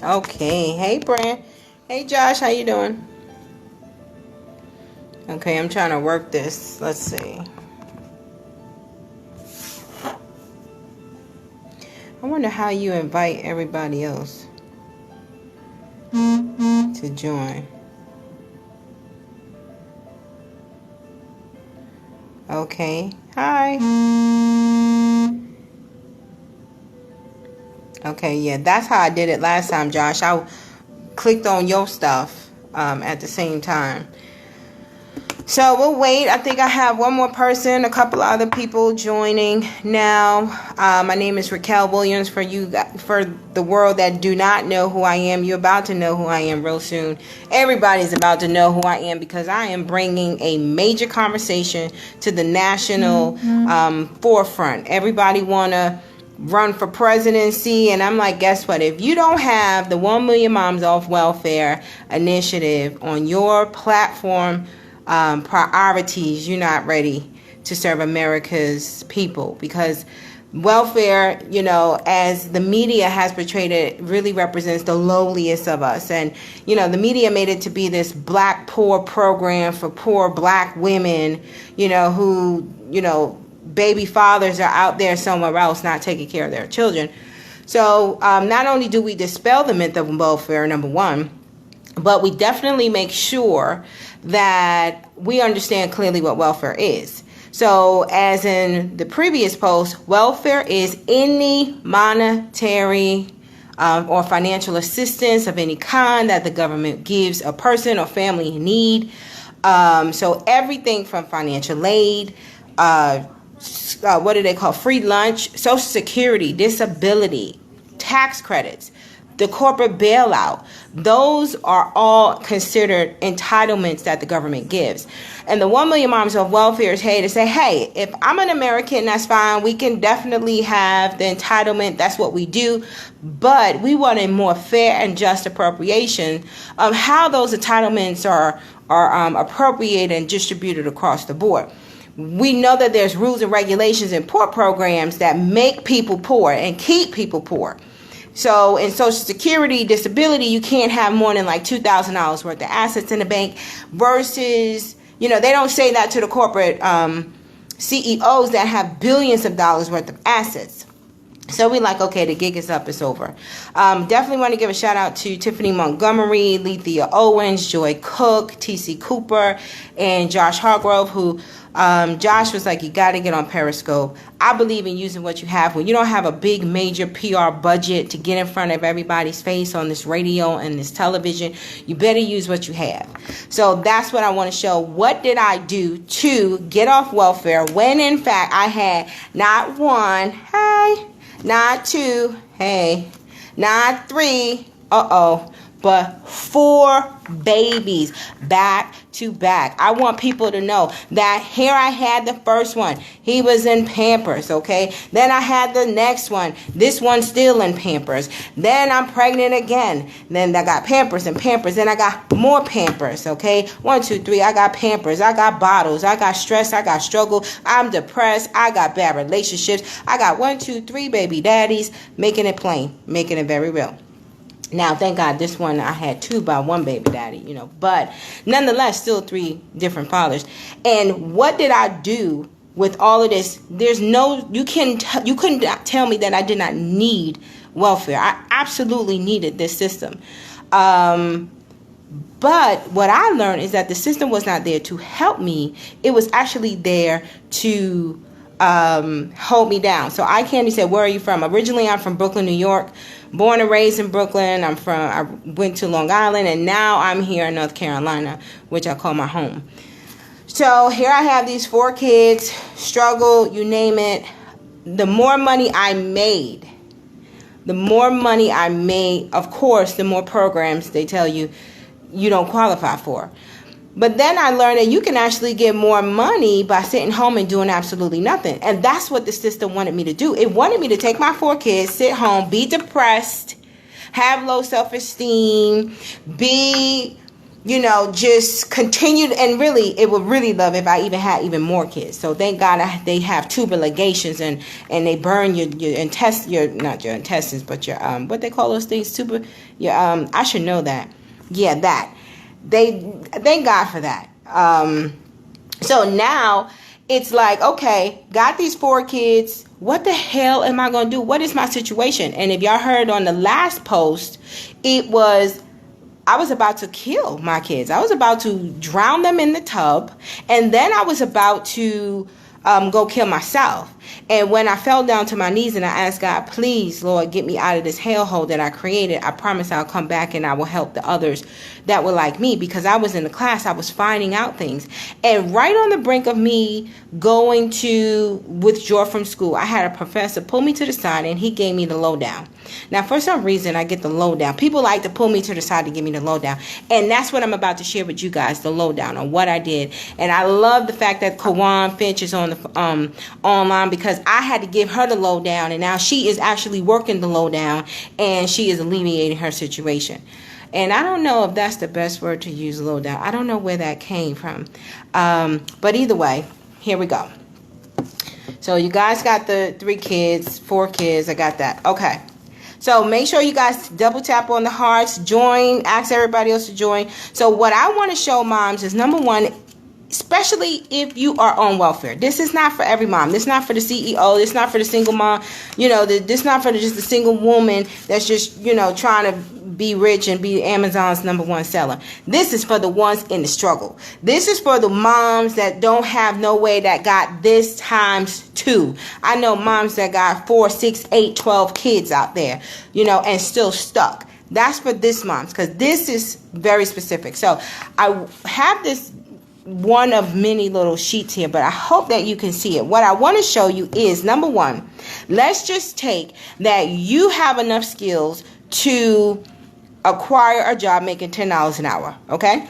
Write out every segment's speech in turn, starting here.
Okay. Hey, Brand. Hey, Josh. How you doing? Okay, I'm trying to work this. Let's see. I wonder how you invite everybody else to join. Okay. Hi. Okay, yeah, that's how I did it last time, Josh. I clicked on your stuff at the same time. So we'll wait. I think I have one more person, a couple other people joining now. My name is Raquel Williams. For the world that do not know who I am, you're about to know who I am real soon. Everybody's about to know who I am because I am bringing a major conversation to the national forefront. Everybody want to run for presidency, and I'm like, guess what? If you don't have the 1 Million Moms Off Welfare initiative on your platform priorities, you're not ready to serve America's people, because welfare, you know, as the media has portrayed it, really represents the lowliest of us. And, you know, the media made it to be this black poor program for poor black women, you know, who, you know, baby fathers are out there somewhere else not taking care of their children. So not only do we dispel the myth of welfare, number one, but we definitely make sure that we understand clearly what welfare is. So as in the previous post, welfare is any monetary or financial assistance of any kind that the government gives a person or family in need. So everything from financial aid, what do they call, free lunch, Social Security, disability, tax credits, the corporate bailout. Those are all considered entitlements that the government gives. And the 1 Million Moms of Welfare is here to say, hey, if I'm an American, that's fine. We can definitely have the entitlement. That's what we do. But we want a more fair and just appropriation of how those entitlements are appropriated and distributed across the board. We know that there's rules and regulations in poor programs that make people poor and keep people poor. So in Social Security, disability, you can't have more than like $2,000 worth of assets in the bank versus, you know, they don't say that to the corporate CEOs that have billions of dollars worth of assets. So we like, okay, the gig is up, it's over. Definitely want to give a shout out to Tiffany Montgomery, Lethea Owens, Joy Cook, TC Cooper, and Josh Hargrove, who Josh was like, you got to get on Periscope. I believe in using what you have. When you don't have a big major PR budget to get in front of everybody's face on this radio and this television, you better use what you have. So that's what I want to show. What did I do to get off welfare when in fact I had not one, hey, not two, hey, not three, but 4 babies back to back. I want people to know that here I had the first one. He was in Pampers, okay? Then I had the next one. This one's still in Pampers. Then I'm pregnant again. Then I got Pampers and Pampers. Then I got more Pampers, okay? 1, 2, 3. I got Pampers. I got bottles. I got stress. I got struggle. I'm depressed. I got bad relationships. I got 1, 2, 3 baby daddies. Making it plain. Making it very real. Now, thank God, this one I had 2 by 1 baby daddy, you know, but nonetheless, still 3 different fathers. And what did I do with all of this? There's no, you couldn't tell me that I did not need welfare. I absolutely needed this system. But what I learned is that the system was not there to help me. It was actually there to hold me down. So I can't say, where are you from? Originally, I'm from Brooklyn, New York. Born and raised in Brooklyn. I went to Long Island, and now I'm here in North Carolina, which I call my home. So here I have these 4 kids, struggle, you name it. The more money I made, of course, the more programs they tell you you don't qualify for. But then I learned that you can actually get more money by sitting home and doing absolutely nothing. And that's what the system wanted me to do. It wanted me to take my 4 kids, sit home, be depressed, have low self-esteem, be just continue. And really, it would really love if I even had even more kids. So thank God they have tuber ligations, and they burn your not your intestines, but your what they call those things, tuber, your I should know that. Yeah, that. They thank God for that. So now it's like, okay, got these 4 kids. What the hell am I going to do? What is my situation? And if y'all heard on the last post, I was about to kill my kids. I was about to drown them in the tub. And then I was about to go kill myself. And when I fell down to my knees and I asked God, please, Lord, get me out of this hellhole that I created. I promise I'll come back and I will help the others that were like me, because I was in the class. I was finding out things. And right on the brink of me going to withdraw from school, I had a professor pull me to the side and he gave me the lowdown. Now, for some reason, I get the lowdown. People like to pull me to the side to give me the lowdown. And that's what I'm about to share with you guys, the lowdown on what I did. And I love the fact that Kawan Finch is on the online, because I had to give her the lowdown, and now she is actually working the lowdown, and she is alleviating her situation. And I don't know if that's the best word to use, lowdown. I don't know where that came from. But either way, here we go. So you guys got the 3 kids, 4 kids. I got that. Okay. So make sure you guys double tap on the hearts, join, ask everybody else to join. So what I want to show moms is, number 1, especially if you are on welfare. This is not for every mom. This is not for the CEO. This is not for the single mom. This is not for just the single woman that's just, trying to be rich and be Amazon's #1 seller. This is for the ones in the struggle. This is for the moms that don't have no way, that got this times 2. I know moms that got 4, 6, 8, 12 kids out there, and still stuck. That's for this moms, because this is very specific. So I have this one of many little sheets here, but I hope that you can see it. What I want to show you is, number 1, let's just take that you have enough skills to acquire a job making $10 an hour. Okay,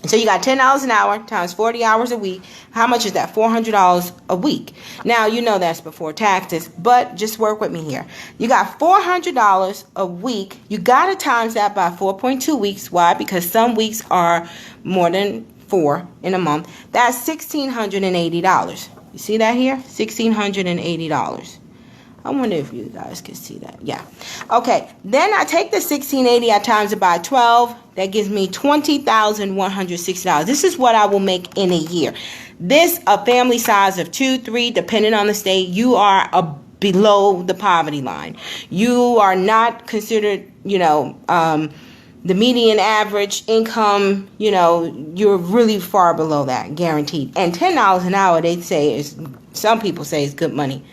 so you got $10 an hour times 40 hours a week. How much is that? $400 a week. Now, that's before taxes, but just work with me here. You got $400 a week. You got to times that by 4.2 weeks. Why? Because some weeks are more than 4 in a month. That's $1,680. You see that here? $1,680. I wonder if you guys can see that. Yeah. Okay. Then I take the $1,680, I times it by 12. That gives me $20,160. This is what I will make in a year. This, a family size of 2, 3, depending on the state, you are below the poverty line. You are not considered, the median average income, you're really far below that, guaranteed. And $10 an hour, some people say is good money.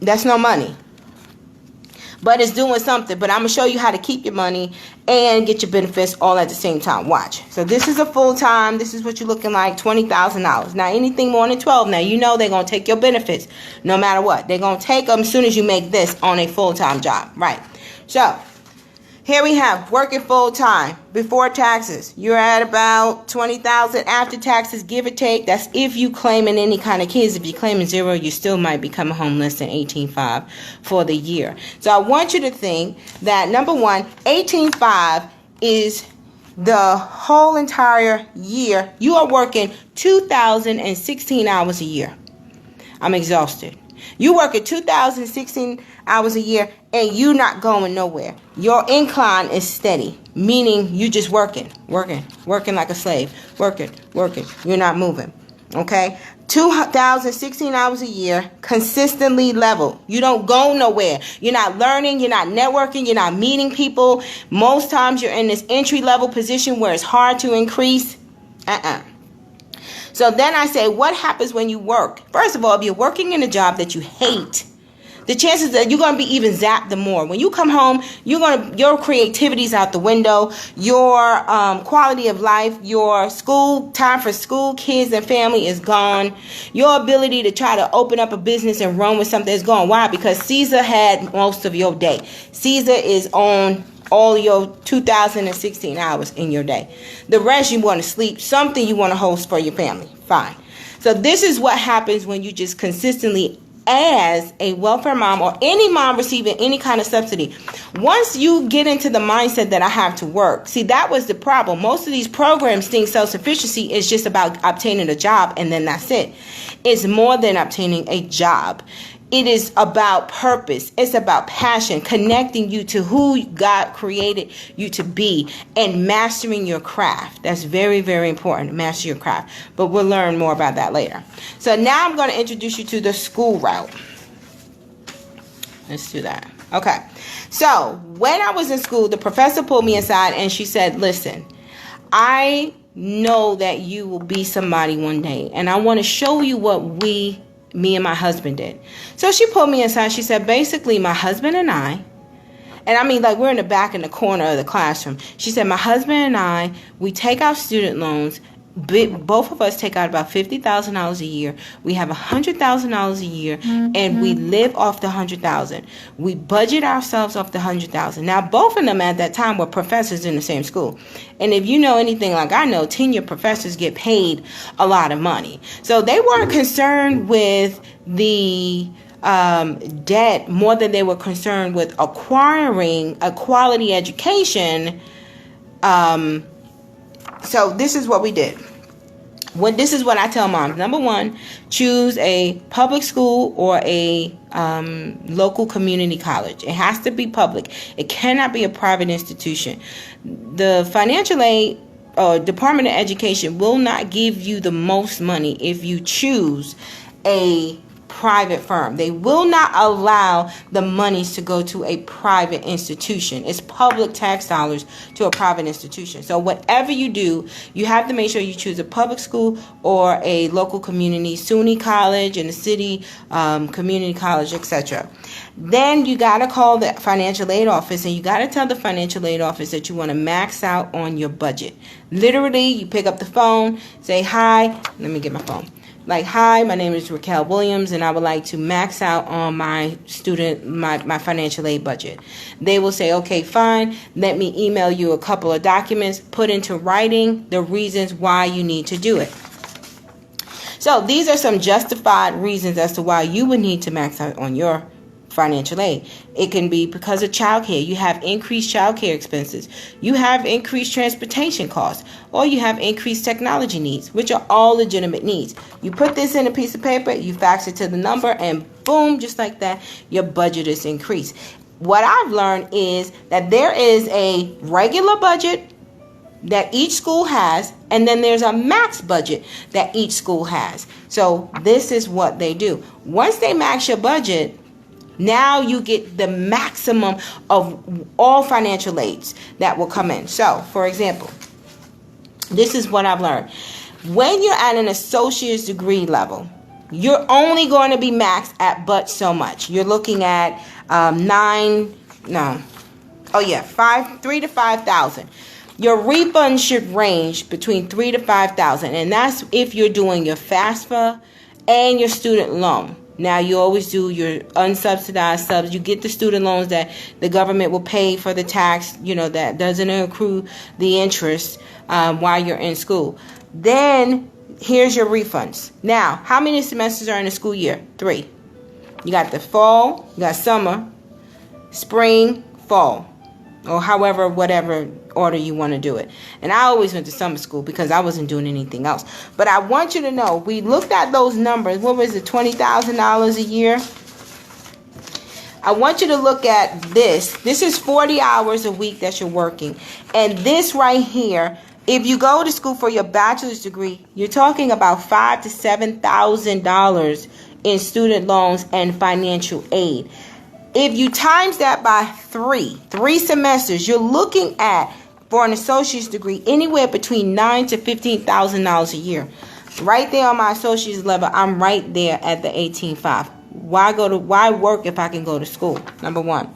That's no money. But it's doing something. But I'm going to show you how to keep your money and get your benefits all at the same time. Watch. So this is a full-time. This is what you're looking like, $20,000. Now, anything more than 12, now they're going to take your benefits no matter what. They're going to take them as soon as you make this on a full-time job. Right. So here we have working full-time before taxes. You're at about $20,000 after taxes, give or take. That's if you claiming any kind of kids. If you're claiming 0, you still might be coming home less than $18,500 for the year. So I want you to think that, number 1, $18,500 is the whole entire year. You are working 2,016 hours a year. I'm exhausted. You working 2,016 hours a year and you not going nowhere. Your incline is steady, meaning you just working like a slave, working. You're not moving. Okay? 2,016 hours a year, consistently level. You don't go nowhere. You're not learning. You're not networking. You're not meeting people. Most times you're in this entry-level position where it's hard to increase. So then I say, what happens when you work? First of all, if you're working in a job that you hate, the chances that you're going to be even zapped the more. When you come home, your creativity's out the window, your quality of life, your time for school, kids, and family is gone. Your ability to try to open up a business and run with something is gone. Why? Because Caesar had most of your day. Caesar is on all your 2,016 hours in your day. The rest you want to sleep, something you want to host for your family. Fine. So this is what happens when you just consistently as a welfare mom or any mom receiving any kind of subsidy, once you get into the mindset that I have to work, see, that was the problem. Most of these programs think self-sufficiency is just about obtaining a job and then that's it. It's more than obtaining a job. It is about purpose. It's about passion, connecting you to who God created you to be and mastering your craft. That's very, very important. Master your craft. But we'll learn more about that later. So now I'm going to introduce you to the school route. Let's do that. Okay. So when I was in school, the professor pulled me aside and she said, listen, I know that you will be somebody one day, and I want to show you what me and my husband did. So she pulled me aside. She said, basically, my husband and I mean, like, we're in the back in the corner of the classroom. She said, my husband and I, we take out student loans. Both of us take out about $50,000 a year. We have $100,000 a year, and we live off the $100,000. We budget ourselves off the $100,000. Now, both of them at that time were professors in the same school. And if you know anything like I know, tenured professors get paid a lot of money. So they weren't concerned with the debt more than they were concerned with acquiring a quality education. So this is what we did. This is what I tell moms. Number one, choose a public school or a local community college. It has to be public. It cannot be a private institution. The financial aid or Department of Education will not give you the most money if you choose a private firm. They will not allow the monies to go to a private institution. It's public tax dollars to a private institution. So whatever you do, you have to make sure you choose a public school or a local community, SUNY college in the city, community college, etc. Then you got to call the financial aid office and you got to tell the financial aid office that you want to max out on your budget. Literally, you pick up the phone, say, hi, let me get my phone. Like, hi, my name is Raquel Williams, and I would like to max out on my financial aid budget. They will say, okay, fine. Let me email you a couple of documents, put into writing the reasons why you need to do it. So these are some justified reasons as to why you would need to max out on your financial aid. It can be because of childcare. You have increased childcare expenses. You have increased transportation costs, or you have increased technology needs, which are all legitimate needs. You put this in a piece of paper, you fax it to the number, and boom, just like that, your budget is increased. What I've learned is that there is a regular budget that each school has, and then there's a max budget that each school has. So this is what they do. Once they max your budget, now you get the maximum of all financial aids that will come in. So, for example, this is what I've learned. When you're at an associate's degree level, you're only going to be maxed at but so much. You're looking at 3,000 to 5,000. Your refund should range between 3,000 to 5,000, and that's if you're doing your FAFSA and your student loan. Now, you always do your unsubsidized subs. You get the student loans that the government will pay for the tax, that doesn't accrue the interest while you're in school. Then, here's your refunds. Now, how many semesters are in a school year? 3. You got the fall, you got summer, spring, fall, or whatever order you want to do it. And I always went to summer school because I wasn't doing anything else. But I want you to know, we looked at those numbers. What was it, $20,000 a year? I want you to look at this. This is 40 hours a week that you're working. And this right here, if you go to school for your bachelor's degree, you're talking about $5,000 to $7,000 in student loans and financial aid. If you times that by three semesters, you're looking at, for an associate's degree, anywhere between $9,000 to $15,000 a year. Right there on my associate's level, I'm right there at the 18.5. Why work if I can go to school? Number one.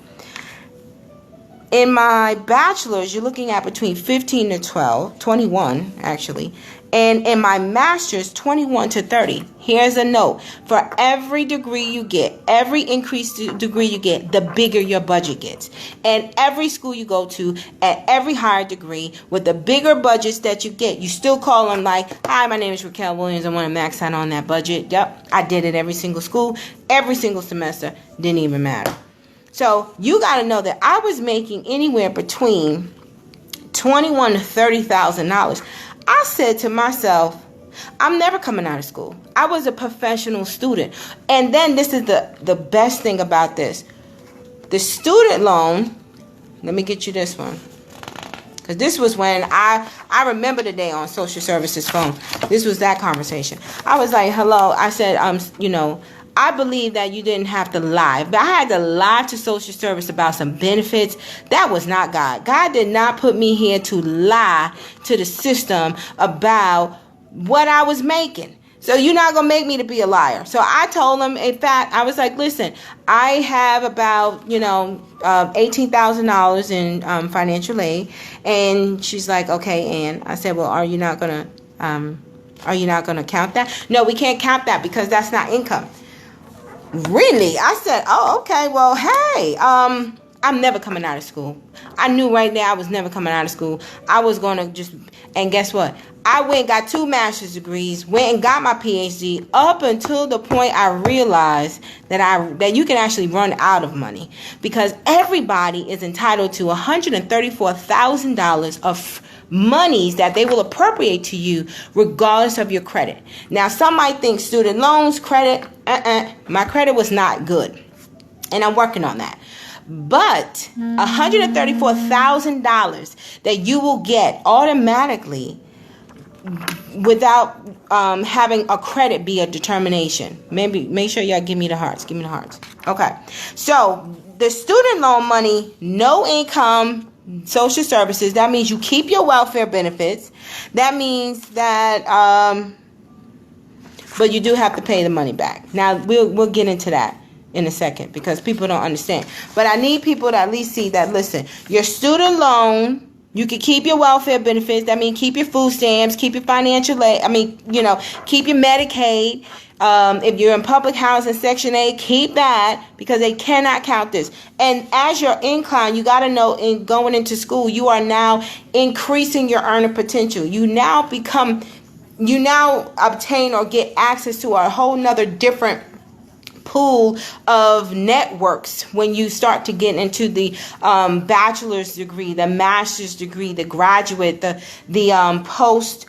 In my bachelor's, you're looking at between 15 to 21 actually. And in my master's, 21 to 30. Here's a note. For every degree you get, every increased degree you get, the bigger your budget gets. And every school you go to, at every higher degree, with the bigger budgets that you get, you still call them like, hi, my name is Raquel Williams. I want to max out on that budget. Yep, I did it every single school, every single semester. Didn't even matter. So you got to know that I was making anywhere between $21,000 to $30,000. I said to myself, I'm never coming out of school. I was a professional student. And then this is the best thing about this. The student loan, let me get you this one. Because this was when I remember the day on social services phone. This was that conversation. I was like, hello. I said, I believe that you didn't have to lie. But I had to lie to social service about some benefits. That was not God. God did not put me here to lie to the system about what I was making. So you're not going to make me to be a liar. So I told him, in fact, I was like, listen, I have about, $18,000 in financial aid. And she's like, okay, Ann. I said, well, are you not going to count that? No, we can't count that because that's not income. Really? I said, oh, okay, well, hey, I'm never coming out of school. I knew right there I was never coming out of school. I was going to and guess what? I went and got 2 master's degrees, went and got my PhD up until the point I realized that you can actually run out of money because everybody is entitled to $134,000 of monies that they will appropriate to you regardless of your credit. Now, some might think student loans, credit, my credit was not good. And I'm working on that. But $134,000 that you will get automatically without having a credit be a determination. Maybe make sure y'all give me the hearts. Give me the hearts. Okay. So the student loan money, no income, social services. That means you keep your welfare benefits. That means that, but you do have to pay the money back. Now we'll get into that in a second because people don't understand. But I need people to at least see that. Listen, your student loan. You can keep your welfare benefits. That means keep your food stamps, keep your financial aid. Keep your Medicaid. If you're in public housing, Section 8, keep that because they cannot count this. And as your incline, you got to know in going into school, you are now increasing your earning potential. You now obtain or get access to a whole nother different pool of networks when you start to get into the bachelor's degree, the master's degree, the graduate, the post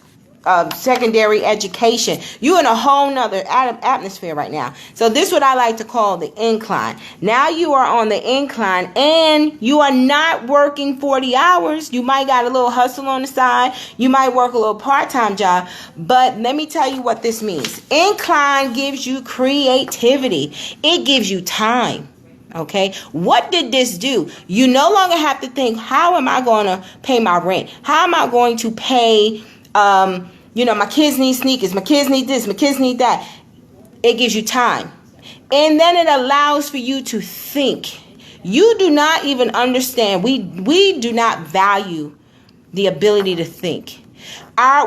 secondary education. You're in a whole nother atmosphere right now. So this is what I like to call the incline. Now you are on the incline and you are not working 40 hours. You might got a little hustle on the side. You might work a little part-time job. But let me tell you what this means. Incline gives you creativity. It gives you time. Okay, what did this do? You no longer have to think, how am I going to pay my rent? How am I going to pay my kids need sneakers, my kids need this, my kids need that. It gives you time. And then it allows for you to think. You do not even understand. We do not value the ability to think.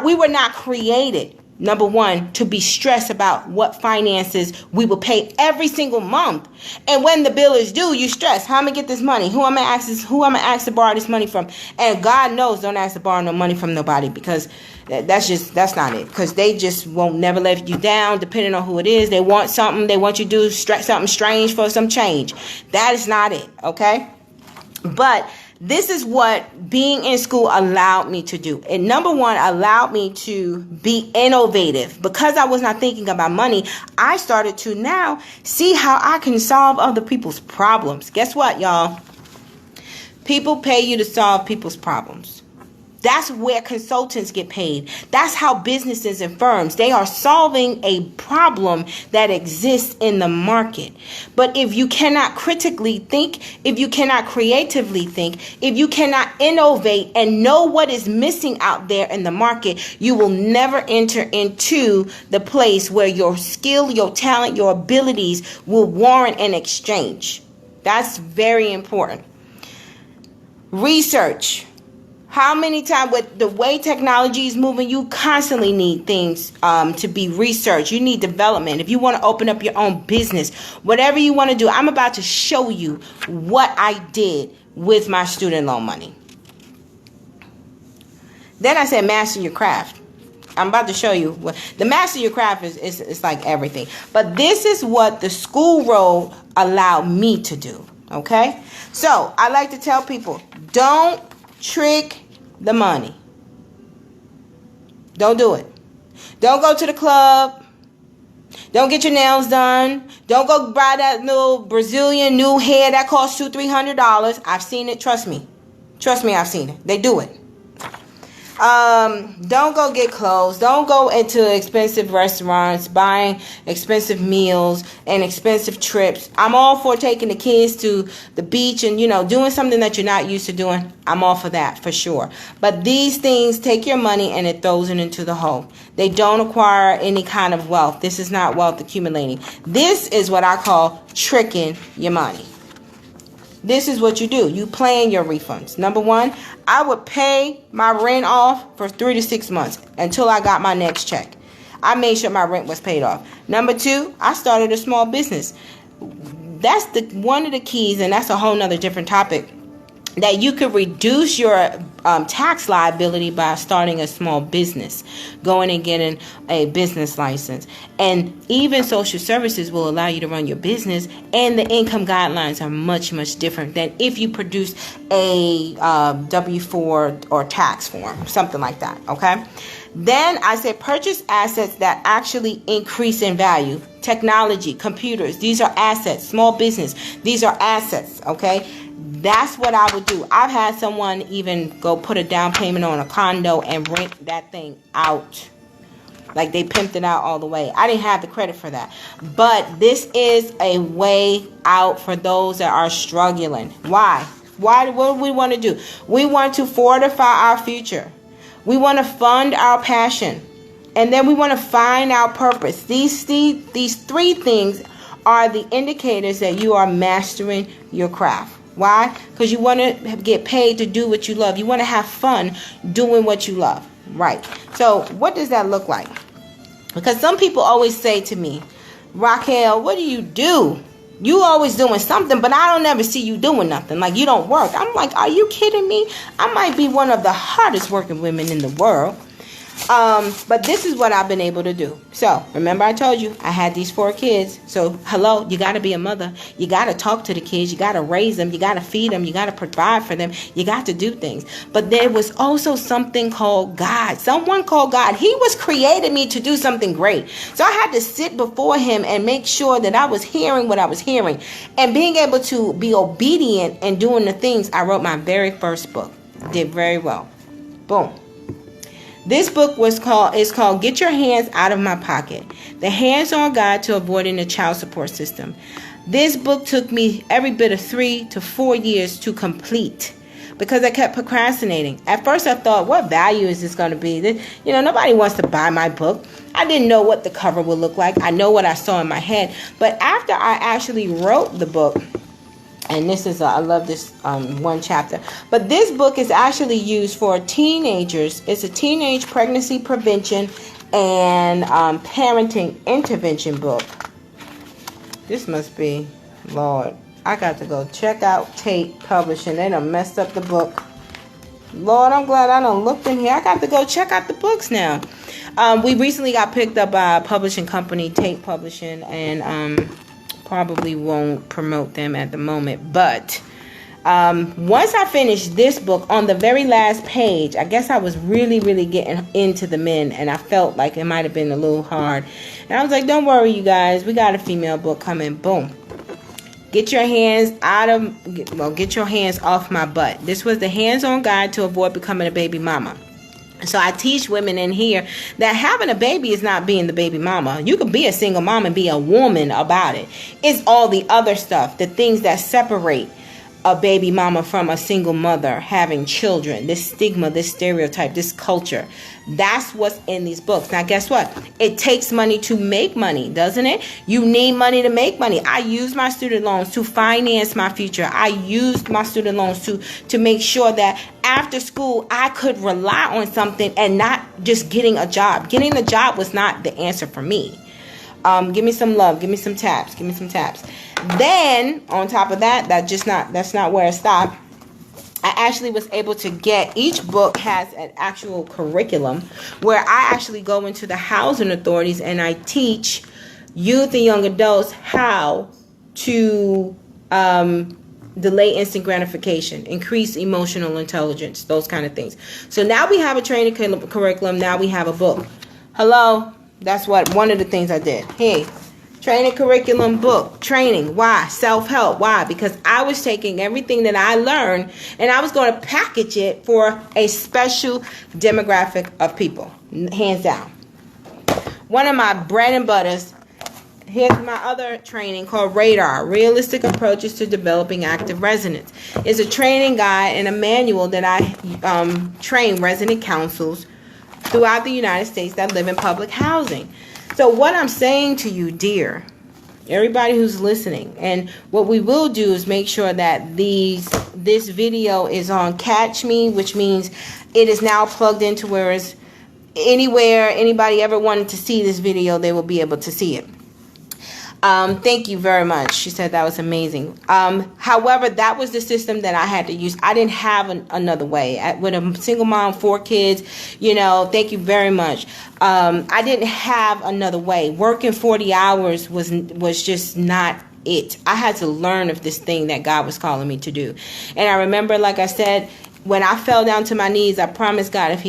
We were not created, number one, to be stressed about what finances we will pay every single month. And when the bill is due, you stress. How am I going to get this money? Who am I going to ask to borrow this money from? And God knows, don't ask to borrow no money from nobody because that's not it. Because they just won't never let you down depending on who it is. They want something. They want you to do something strange for some change. That is not it. Okay? But this is what being in school allowed me to do. And number one, allowed me to be innovative. Because I was not thinking about money, I started to now see how I can solve other people's problems. Guess what, y'all? People pay you to solve people's problems. That's where consultants get paid. That's how businesses and firms, they are solving a problem that exists in the market. But if you cannot critically think, if you cannot creatively think, if you cannot innovate and know what is missing out there in the market, you will never enter into the place where your skill, your talent, your abilities will warrant an exchange. That's very important. Research. How many times, with the way technology is moving, you constantly need things to be researched. You need development. If you want to open up your own business, whatever you want to do, I'm about to show you what I did with my student loan money. Then I said master your craft. I'm about to show you what the master your craft is like everything. But this is what the school road allowed me to do. Okay? So I like to tell people, don't trick the money. Don't do it. Don't go to the club. Don't get your nails done. Don't go buy that little Brazilian new hair that costs $200-300. I've seen it. Trust me. Trust me, I've seen it. They do it. Don't go get clothes. Don't go into expensive restaurants, buying expensive meals and expensive trips. I'm all for taking the kids to the beach and, doing something that you're not used to doing. I'm all for that, for sure. But these things take your money and it throws it into the hole. They don't acquire any kind of wealth. This is not wealth accumulating. This is what I call tricking your money. This is what you do. You plan your refunds. Number one, I would pay my rent off for 3 to 6 months until I got my next check. I made sure my rent was paid off. Number two, I started a small business. That's one of the keys, and that's a whole nother different topic, that you could reduce your tax liability by starting a small business, going and getting a business license. And even social services will allow you to run your business, and the income guidelines are much, much different than if you produce a W-4 or tax form, something like that, okay? Then I say purchase assets that actually increase in value. Technology, computers, these are assets. Small business, these are assets, okay? That's what I would do. I've had someone even go put a down payment on a condo and rent that thing out. Like they pimped it out all the way. I didn't have the credit for that. But this is a way out for those that are struggling. Why? What do we want to do? We want to fortify our future. We want to fund our passion. And then we want to find our purpose. These three things are the indicators that you are mastering your craft. Why? Because you want to get paid to do what you love. You want to have fun doing what you love. Right. So what does that look like? Because some people always say to me, Raquel, what do? You always doing something, but I don't ever see you doing nothing. Like you don't work. I'm like, are you kidding me? I might be one of the hardest working women in the world. But this is what I've been able to do. So remember I told you I had these 4 kids. So hello, you got to be a mother. You got to talk to the kids. You got to raise them. You got to feed them. You got to provide for them. You got to do things. But there was also something called God. Someone called God. He was creating me to do something great. So I had to sit before him and make sure that I was hearing what I was hearing and being able to be obedient and doing the things. I wrote my very first book. Did very well. Boom. This book is called Get Your Hands Out of My Pocket. The Hands-On Guide to Avoiding the Child Support System. This book took me every bit of 3 to 4 years to complete because I kept procrastinating. At first I thought, what value is this going to be? Nobody wants to buy my book. I didn't know what the cover would look like. I know what I saw in my head. But after I actually wrote the book, and this is, I love this one chapter. But this book is actually used for teenagers. It's a teenage pregnancy prevention and parenting intervention book. This must be, Lord, I got to go check out Tate Publishing. They done messed up the book. Lord, I'm glad I done looked in here. I got to go check out the books now. We recently got picked up by a publishing company, Tate Publishing, and probably won't promote them at the moment, but once I finished this book, on the very last page, I guess I was really getting into the men, and I felt like it might have been a little hard, and I was like, don't worry you guys, we got a female book coming. Boom. Get your hands get your hands off my butt. This was the hands-on guide to avoid becoming a baby mama. So I teach women in here that having a baby is not being the baby mama. You can be a single mom and be a woman about it. It's all the other stuff, the things that separate a baby mama from a single mother having children, this stigma, this stereotype, this culture. That's what's in these books. Now, guess what? It takes money to make money, doesn't it? You need money to make money. I used my student loans to finance my future. I used my student loans to make sure that after school I could rely on something and not just getting a job. Getting a job was not the answer for me. Give me some love. Give me some taps. Give me some taps. Then, on top of that, that's not where it stopped. I actually was able to get, each book has an actual curriculum where I actually go into the housing authorities and I teach youth and young adults how to delay instant gratification, increase emotional intelligence, those kind of things. So now we have a training curriculum. Now we have a book. Hello? That's one of the things I did. Hey, training curriculum, book, training. Why? Self-help. Why? Because I was taking everything that I learned and I was going to package it for a special demographic of people. Hands down. One of my bread and butters, here's my other training called Radar, Realistic Approaches to Developing Active Residents. It's a training guide and a manual that I train resident councils throughout the United States that live in public housing. So what I'm saying to you, dear, everybody who's listening, and what we will do is make sure that this video is on Catch Me, which means it is now plugged into whereas anywhere anybody ever wanted to see this video, they will be able to see it. Thank you very much. She said that was amazing. However, that was the system that I had to use. I didn't have another way. With a single mom, 4 kids, thank you very much. I didn't have another way. Working 40 hours was just not it. I had to learn of this thing that God was calling me to do. And I remember, like I said, when I fell down to my knees, I promised God if He